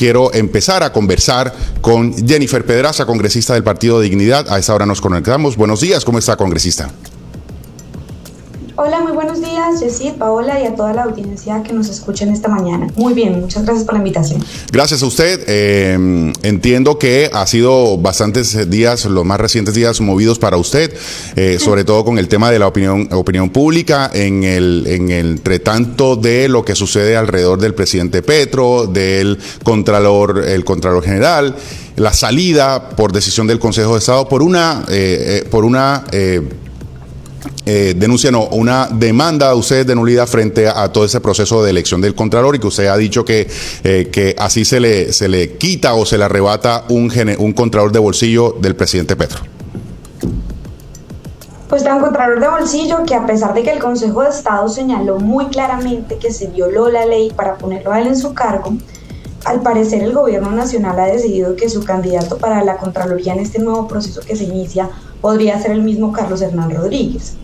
quiero empezar a conversar con Jennifer Pedraza, congresista del Partido Dignidad. A esta hora nos conectamos. Buenos días, ¿cómo está, congresista? Hola, muy buenos días, Yesid, Paola y a toda la audiencia que nos escucha en esta mañana. Muy bien, muchas gracias por la invitación. Gracias a usted. Entiendo que ha sido bastantes días, los más recientes días, movidos para usted, sobre todo con el tema de la opinión pública, en el entretanto de lo que sucede alrededor del presidente Petro, del el Contralor General, la salida por decisión del Consejo de Estado por una demanda a usted de nulidad frente a todo ese proceso de elección del Contralor, y que usted ha dicho que así se le quita o se le arrebata un Contralor de bolsillo del presidente Petro. Pues da un Contralor de bolsillo que, a pesar de que el Consejo de Estado señaló muy claramente que se violó la ley para ponerlo a él en su cargo, al parecer el gobierno nacional ha decidido que su candidato para la Contraloría en este nuevo proceso que se inicia podría ser el mismo Carlos Hernán Rodríguez.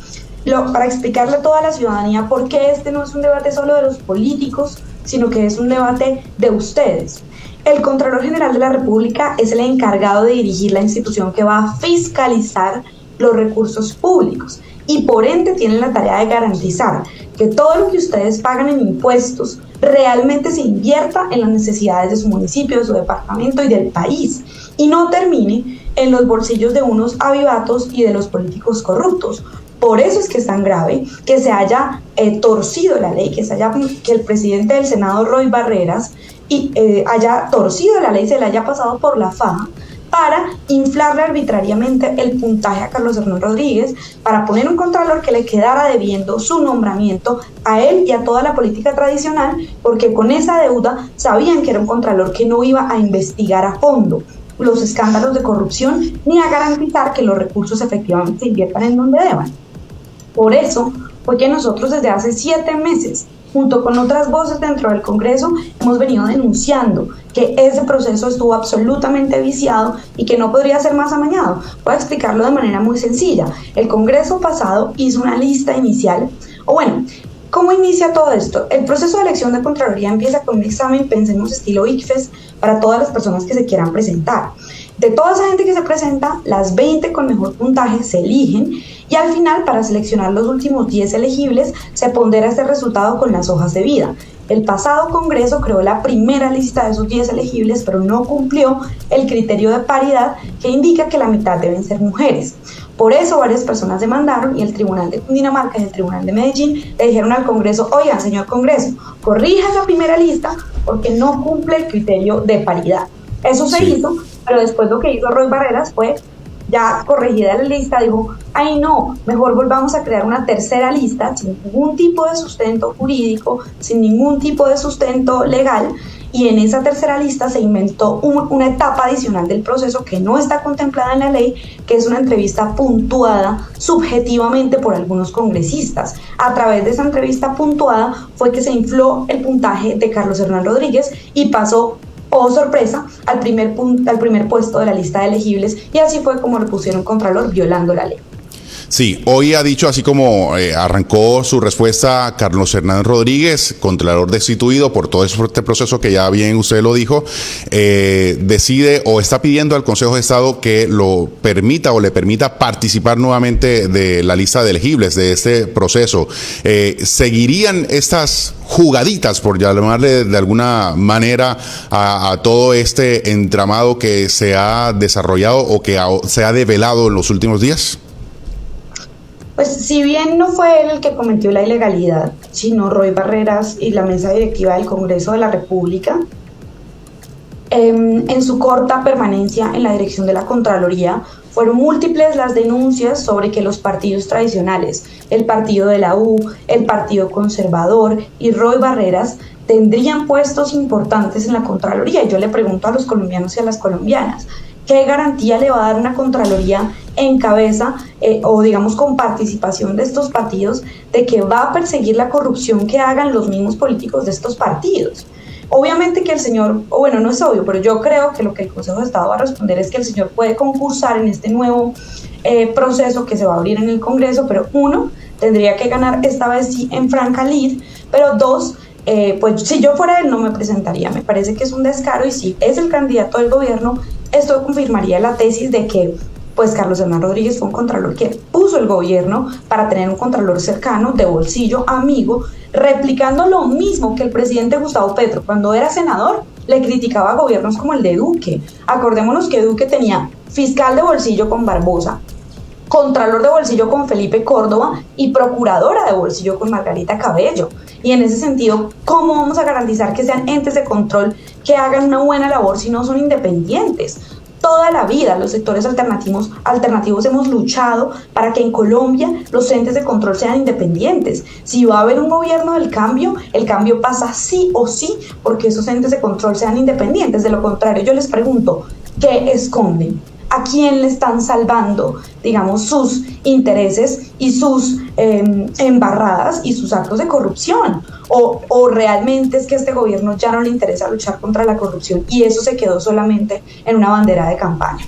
Para explicarle a toda la ciudadanía por qué este no es un debate solo de los políticos, sino que es un debate de ustedes. El Contralor General de la República es el encargado de dirigir la institución que va a fiscalizar los recursos públicos y por ende tiene la tarea de garantizar que todo lo que ustedes pagan en impuestos realmente se invierta en las necesidades de su municipio, de su departamento y del país, y no termine en los bolsillos de unos avivatos y de los políticos corruptos. Por eso es que es tan grave que se haya torcido la ley, que el presidente del Senado, Roy Barreras, haya torcido la ley, se le haya pasado por la faja para inflarle arbitrariamente el puntaje a Carlos Hernán Rodríguez, para poner un contralor que le quedara debiendo su nombramiento a él y a toda la política tradicional, porque con esa deuda sabían que era un contralor que no iba a investigar a fondo los escándalos de corrupción ni a garantizar que los recursos efectivamente se inviertan en donde deban. Por eso fue que nosotros desde hace 7 meses, junto con otras voces dentro del Congreso, hemos venido denunciando que ese proceso estuvo absolutamente viciado y que no podría ser más amañado. Voy a explicarlo de manera muy sencilla. El Congreso pasado hizo una lista inicial, ¿cómo inicia todo esto? El proceso de elección de Contraloría empieza con un examen, pensemos estilo ICFES, para todas las personas que se quieran presentar. De toda esa gente que se presenta, las 20 con mejor puntaje se eligen, y al final, para seleccionar los últimos 10 elegibles, se pondera este resultado con las hojas de vida. El pasado Congreso creó la primera lista de esos 10 elegibles, pero no cumplió el criterio de paridad que indica que la mitad deben ser mujeres. Por eso varias personas demandaron, y el Tribunal de Cundinamarca y el Tribunal de Medellín le dijeron al Congreso: oigan, señor Congreso, corrija esa primera lista porque no cumple el criterio de paridad. Eso se hizo, pero después lo que hizo Roy Barreras fue, ya corregida la lista, dijo: ay no, mejor volvamos a crear una tercera lista sin ningún tipo de sustento jurídico, sin ningún tipo de sustento legal, y en esa tercera lista se inventó una etapa adicional del proceso que no está contemplada en la ley, que es una entrevista puntuada subjetivamente por algunos congresistas. A través de esa entrevista puntuada fue que se infló el puntaje de Carlos Hernán Rodríguez y pasó, oh sorpresa, al primer puesto de la lista de elegibles, y así fue como lo pusieron Contralor, violando la ley. Sí, hoy ha dicho, así como arrancó su respuesta Carlos Hernán Rodríguez, Contralor destituido por todo este proceso que ya bien usted lo dijo, decide o está pidiendo al Consejo de Estado que lo permita o le permita participar nuevamente de la lista de elegibles de este proceso. ¿Seguirían estas jugaditas, por llamarle de alguna manera, a todo este entramado que se ha desarrollado o que se ha develado en los últimos días? Pues si bien no fue él el que cometió la ilegalidad, sino Roy Barreras y la mesa directiva del Congreso de la República, en su corta permanencia en la dirección de la Contraloría, fueron múltiples las denuncias sobre que los partidos tradicionales, el partido de la U, el Partido Conservador y Roy Barreras, tendrían puestos importantes en la Contraloría. Y yo le pregunto a los colombianos y a las colombianas, ¿qué garantía le va a dar una Contraloría en cabeza o digamos con participación de estos partidos de que va a perseguir la corrupción que hagan los mismos políticos de estos partidos? Obviamente que el señor, o bueno, no es obvio, pero yo creo que lo que el Consejo de Estado va a responder es que el señor puede concursar en este nuevo proceso que se va a abrir en el Congreso, pero uno, tendría que ganar esta vez sí en franca lid, pero dos, pues si yo fuera él no me presentaría. Me parece que es un descaro, y si es el candidato del gobierno, esto confirmaría la tesis de que pues Carlos Hernán Rodríguez fue un contralor que puso el gobierno para tener un contralor cercano, de bolsillo, amigo, replicando lo mismo que el presidente Gustavo Petro cuando era senador le criticaba a gobiernos como el de Duque. Acordémonos que Duque tenía fiscal de bolsillo con Barbosa, contralor de bolsillo con Felipe Córdoba y procuradora de bolsillo con Margarita Cabello. Y en ese sentido, ¿cómo vamos a garantizar que sean entes de control que hagan una buena labor si no son independientes? Toda la vida los sectores alternativos hemos luchado para que en Colombia los entes de control sean independientes. Si va a haber un gobierno del cambio, el cambio pasa sí o sí porque esos entes de control sean independientes. De lo contrario, yo les pregunto, ¿qué esconden? ¿A quién le están salvando, digamos, sus intereses y sus embarradas y sus actos de corrupción? ¿O realmente es que a este gobierno ya no le interesa luchar contra la corrupción y eso se quedó solamente en una bandera de campaña?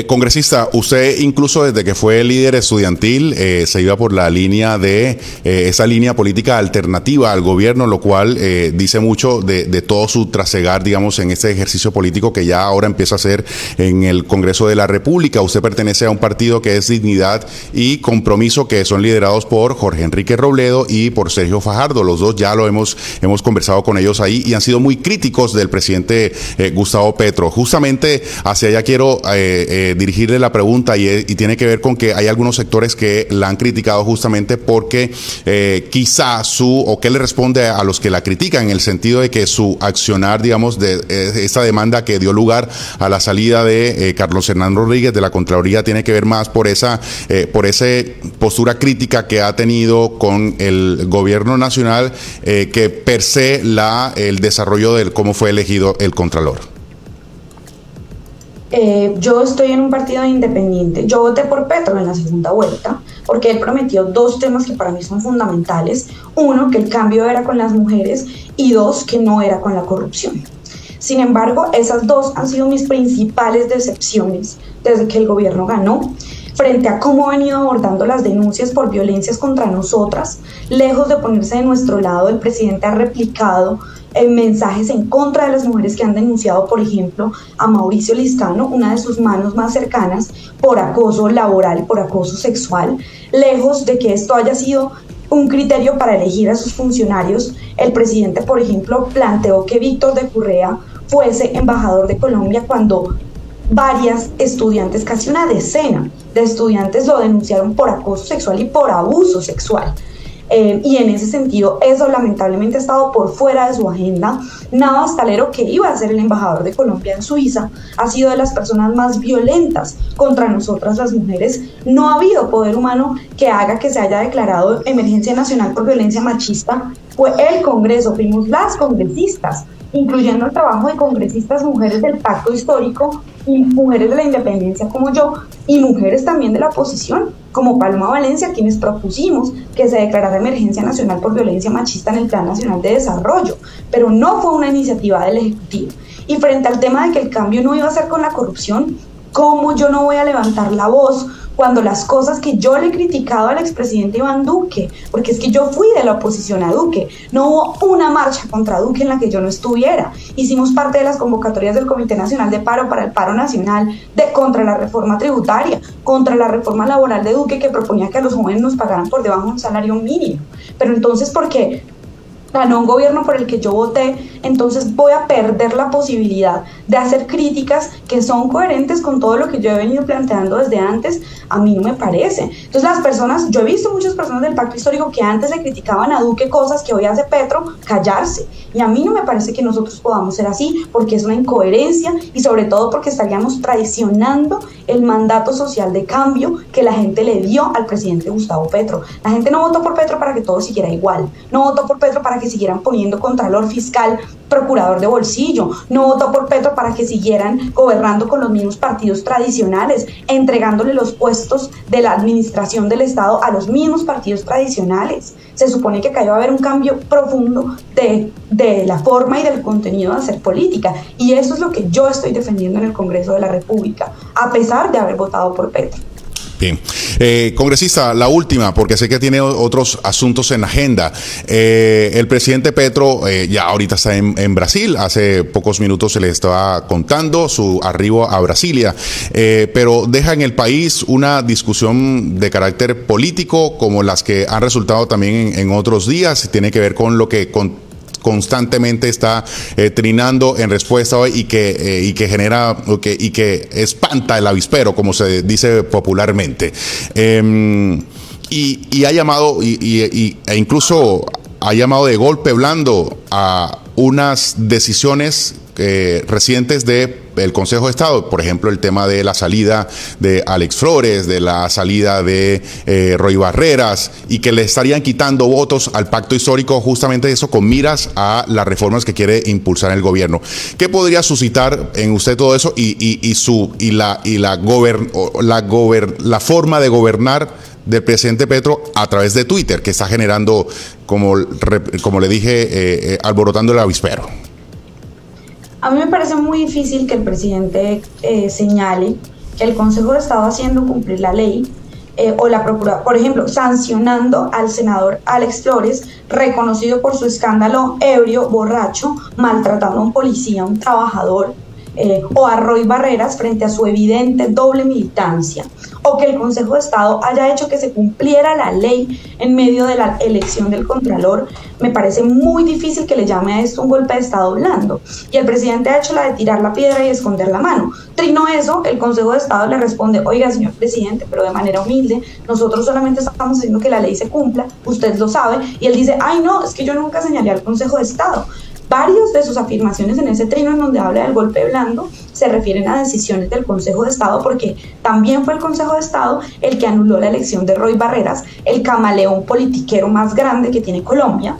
Congresista, usted incluso desde que fue líder estudiantil se iba por la línea de esa línea política alternativa al gobierno, lo cual dice mucho de todo su trasegar, digamos, en este ejercicio político que ya ahora empieza a hacer en el Congreso de la República. Usted pertenece a un partido que es Dignidad y Compromiso, que son liderados por Jorge Enrique Robledo y por Sergio Fajardo. Los dos ya lo hemos conversado con ellos ahí y han sido muy críticos del presidente Gustavo Petro. Justamente hacia allá quiero dirigirle la pregunta y tiene que ver con que hay algunos sectores que la han criticado justamente porque quizá o qué le responde a los que la critican en el sentido de que su accionar, digamos, de esta demanda que dio lugar a la salida de Carlos Hernán Rodríguez de la Contraloría tiene que ver más por esa postura crítica que ha tenido con el gobierno nacional que per se el desarrollo de cómo fue elegido el Contralor. Yo estoy en un partido independiente. Yo voté por Petro en la segunda vuelta porque él prometió dos temas que para mí son fundamentales. Uno, que el cambio era con las mujeres, y dos, que no era con la corrupción. Sin embargo, esas dos han sido mis principales decepciones desde que el gobierno ganó, frente a cómo ha venido abordando las denuncias por violencias contra nosotras. Lejos de ponerse de nuestro lado, el presidente ha replicado mensajes en contra de las mujeres que han denunciado, por ejemplo, a Mauricio Lizcano, una de sus manos más cercanas, por acoso laboral y por acoso sexual. Lejos de que esto haya sido un criterio para elegir a sus funcionarios, el presidente, por ejemplo, planteó que Víctor de Currea fuese embajador de Colombia cuando varias estudiantes, casi una decena de estudiantes, lo denunciaron por acoso sexual y por abuso sexual. Y en ese sentido, eso lamentablemente ha estado por fuera de su agenda. Navas Talero, que iba a ser el embajador de Colombia en Suiza, ha sido de las personas más violentas contra nosotras las mujeres. No ha habido poder humano que haga que se haya declarado emergencia nacional por violencia machista. Fue el Congreso, fuimos las congresistas, incluyendo el trabajo de congresistas mujeres del Pacto Histórico y mujeres de la independencia como yo, y mujeres también de la oposición, como Paloma Valencia, quienes propusimos que se declarara emergencia nacional por violencia machista en el Plan Nacional de Desarrollo, pero no fue una iniciativa del Ejecutivo. Y frente al tema de que el cambio no iba a ser con la corrupción, ¿cómo yo no voy a levantar la voz cuando las cosas que yo le he criticado al expresidente Iván Duque, porque es que yo fui de la oposición a Duque, no hubo una marcha contra Duque en la que yo no estuviera? Hicimos parte de las convocatorias del Comité Nacional de Paro para el paro nacional contra la reforma tributaria, contra la reforma laboral de Duque, que proponía que a los jóvenes nos pagaran por debajo de un salario mínimo. Pero entonces, ¿por qué ganó un gobierno por el que yo voté? Entonces voy a perder la posibilidad de hacer críticas que son coherentes con todo lo que yo he venido planteando desde antes. A mí no me parece. Entonces las personas, yo he visto muchas personas del Pacto Histórico que antes le criticaban a Duque cosas que hoy hace Petro, callarse. Y a mí no me parece que nosotros podamos ser así, porque es una incoherencia y sobre todo porque estaríamos traicionando el mandato social de cambio que la gente le dio al presidente Gustavo Petro. La gente no votó por Petro para que todo siguiera igual, no votó por Petro para que siguieran poniendo contralor fiscal, procurador de bolsillo, no votó por Petro para que siguieran gobernando con los mismos partidos tradicionales, entregándole los puestos de la administración del Estado a los mismos partidos tradicionales. Se supone que acá iba a haber un cambio profundo de la forma y del contenido de hacer política, y eso es lo que yo estoy defendiendo en el Congreso de la República, a pesar de haber votado por Petro. Bien. Congresista, la última, porque sé que tiene otros asuntos en la agenda. El presidente Petro ya ahorita está en Brasil. Hace pocos minutos se le estaba contando su arribo a Brasilia, pero deja en el país una discusión de carácter político como las que han resultado también en otros días. Tiene que ver con lo que constantemente está trinando en respuesta hoy y que genera y que espanta el avispero, como se dice popularmente. Y ha llamado e incluso ha llamado de golpe blando a unas decisiones recientes del Consejo de Estado, por ejemplo, el tema de la salida de Alex Flores, de la salida de Roy Barreras, y que le estarían quitando votos al pacto histórico, justamente eso con miras a las reformas que quiere impulsar el gobierno. ¿Qué podría suscitar en usted todo eso la forma de gobernar del presidente Petro a través de Twitter, que está generando, como le dije, alborotando el avispero? A mí me parece muy difícil que el presidente señale que el Consejo de Estado haciendo cumplir la ley o la Procuraduría, por ejemplo, sancionando al senador Alex Flores, reconocido por su escándalo ebrio, borracho, maltratando a un policía, a un trabajador, o a Roy Barreras frente a su evidente doble militancia, o que el Consejo de Estado haya hecho que se cumpliera la ley en medio de la elección del Contralor. Me parece muy difícil que le llame a esto un golpe de Estado blando, y el presidente ha hecho la de tirar la piedra y esconder la mano. Trino eso, el Consejo de Estado le responde: oiga, señor presidente, pero de manera humilde, nosotros solamente estamos haciendo que la ley se cumpla, usted lo sabe, y él dice: ay no, es que yo nunca señalé al Consejo de Estado. Varios de sus afirmaciones en ese trino en donde habla del golpe blando se refieren a decisiones del Consejo de Estado, porque también fue el Consejo de Estado el que anuló la elección de Roy Barreras, el camaleón politiquero más grande que tiene Colombia.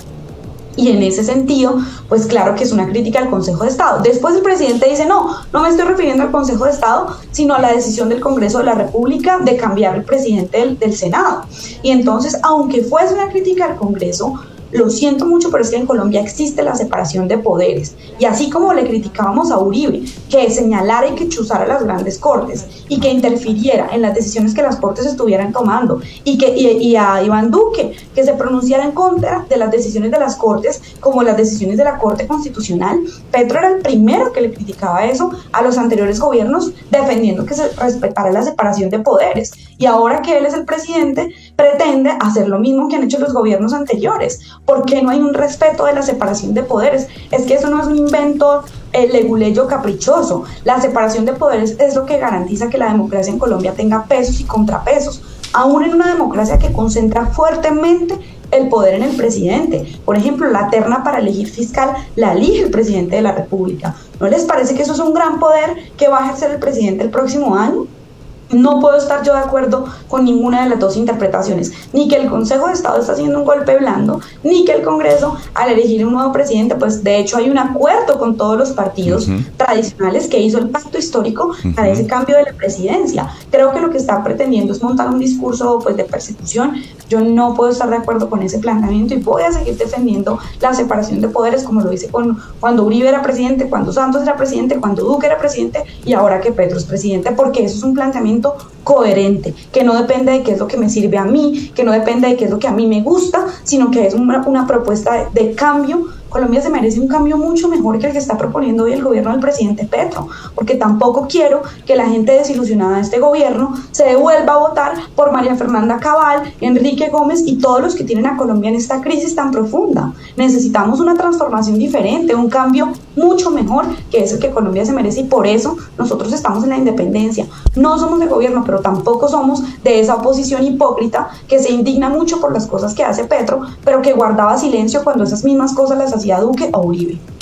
Y en ese sentido, pues claro que es una crítica al Consejo de Estado. Después el presidente dice: no me estoy refiriendo al Consejo de Estado, sino a la decisión del Congreso de la República de cambiar el presidente del Senado. Y entonces, aunque fuese una crítica al Congreso, lo siento mucho, pero es que en Colombia existe la separación de poderes. Y así como le criticábamos a Uribe, que señalara y que chuzara las grandes cortes y que interfiriera en las decisiones que las cortes estuvieran tomando, y a Iván Duque, que se pronunciara en contra de las decisiones de las cortes como las decisiones de la Corte Constitucional, Petro era el primero que le criticaba eso a los anteriores gobiernos, defendiendo que se respetara la separación de poderes. Y ahora que él es el presidente, pretende hacer lo mismo que han hecho los gobiernos anteriores. ¿Por qué no hay un respeto de la separación de poderes? Es que eso no es un invento leguleyo caprichoso. La separación de poderes es lo que garantiza que la democracia en Colombia tenga pesos y contrapesos, aún en una democracia que concentra fuertemente el poder en el presidente. Por ejemplo, la terna para elegir fiscal la elige el presidente de la República. ¿No les parece que eso es un gran poder que va a ejercer el presidente el próximo año? No puedo estar yo de acuerdo con ninguna de las dos interpretaciones, ni que el Consejo de Estado está haciendo un golpe blando, ni que el Congreso, al elegir un nuevo presidente, pues de hecho hay un acuerdo con todos los partidos tradicionales que hizo el pacto histórico para ese cambio de la presidencia. Creo que lo que está pretendiendo es montar un discurso pues de persecución. Yo no puedo estar de acuerdo con ese planteamiento y voy a seguir defendiendo la separación de poderes, como lo hice cuando Uribe era presidente, cuando Santos era presidente, cuando Duque era presidente y ahora que Petro es presidente, porque eso es un planteamiento coherente, que no depende de qué es lo que me sirve a mí, que no depende de qué es lo que a mí me gusta, sino que es una propuesta de cambio. Colombia se merece un cambio mucho mejor que el que está proponiendo hoy el gobierno del presidente Petro, porque tampoco quiero que la gente desilusionada de este gobierno se devuelva a votar por María Fernanda Cabal, Enrique Gómez y todos los que tienen a Colombia en esta crisis tan profunda. Necesitamos una transformación diferente, un cambio mucho mejor, que es el que Colombia se merece, y por eso nosotros estamos en la independencia. No somos de gobierno, pero tampoco somos de esa oposición hipócrita que se indigna mucho por las cosas que hace Petro, pero que guardaba silencio cuando esas mismas cosas las hacía Duque o Uribe.